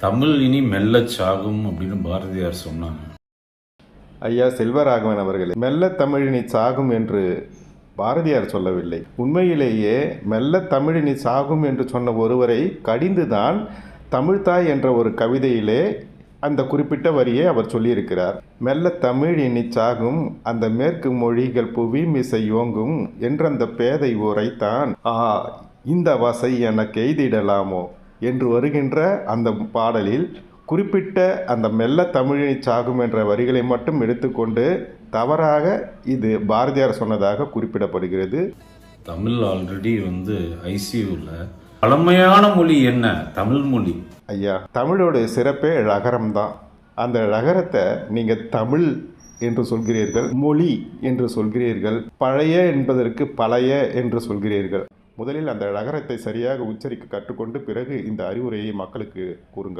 தமிழ் இனி மெல்லச் சாகும் அப்படின்னு பாரதியார் சொன்னாங்க. ஐயா செல்வராகவன் அவர்களே, மெல்ல தமிழினி சாகும் என்று பாரதியார் சொல்லவில்லை. உண்மையிலேயே மெல்ல தமிழினி சாகும் என்று சொன்ன ஒருவரை கடிந்துதான் தமிழ்த்தாய் என்ற ஒரு கவிதையிலே அந்த குறிப்பிட்ட வரியை அவர் சொல்லியிருக்கிறார். மெல்ல தமிழ் இனி சாகும் அந்த மேற்கு மொழிகள் புவி மிசை யோங்கும் என்றந்த பேதை உரைத்தான் இந்த வசை எனக்கு எய்திடலாமோ என்று வருகின்ற அந்த பாடலில் குறிப்பிட்ட அந்த மெல்ல தமிழினி சாகும் என்ற வரிகளை மட்டும் எடுத்துக்கொண்டு தவறாக இது பாரதியார் சொன்னதாக குறிப்பிடப்படுகிறது. தமிழ் ஆல்ரெடி ஐசியூவில் பழமையான மொழி என்ன? தமிழ் மொழி. ஐயா, தமிழோட சிறப்பே ழகரம்தான். அந்த ழகரத்தை நீங்கள் தமிழ் என்று சொல்கிறீர்கள், மொழி என்று சொல்கிறீர்கள், பழைய என்பதற்கு பழைய என்று சொல்கிறீர்கள். முதலில் அந்த ழகரத்தை சரியாக உச்சரிக்க கற்றுக்கொண்டு பிறகு இந்த அறிவுரையை மக்களுக்கு கூறுங்கள்.